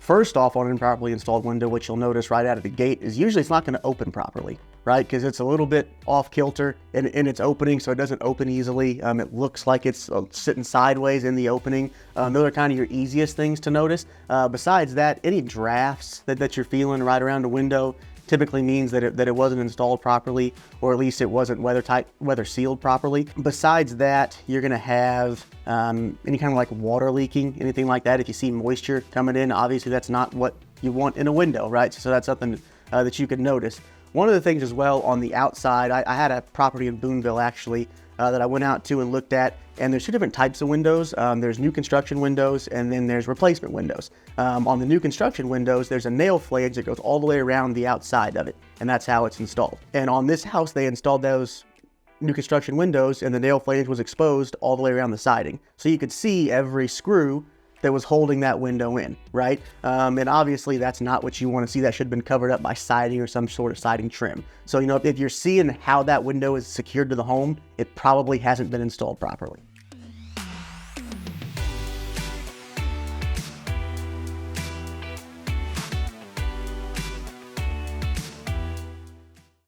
First off, on an improperly installed window, what you'll notice right out of the gate is usually it's not going to open properly, right? Because it's a little bit off kilter in its opening, so it doesn't open easily. It looks like it's sitting sideways in the opening. Those are kind of your easiest things to notice. Besides that, any drafts that you're feeling right around the window typically means that it wasn't installed properly, or at least it wasn't weather sealed properly. Besides that, you're gonna have any kind of like water leaking, anything like that. If you see moisture coming in, obviously that's not what you want in a window, right? So that's something that you can notice. One of the things as well on the outside, I had a property in Boonville actually that I went out to and looked at, and there's two different types of windows. There's new construction windows, and then there's replacement windows. On the new construction windows, there's a nail flange that goes all the way around the outside of it, and that's how it's installed. And on this house, they installed those new construction windows, and the nail flange was exposed all the way around the siding. So you could see every screw that was holding that window in, right? And obviously that's not what you want to see. That should have been covered up by siding or some sort of siding trim. So, if you're seeing how that window is secured to the home, it probably hasn't been installed properly.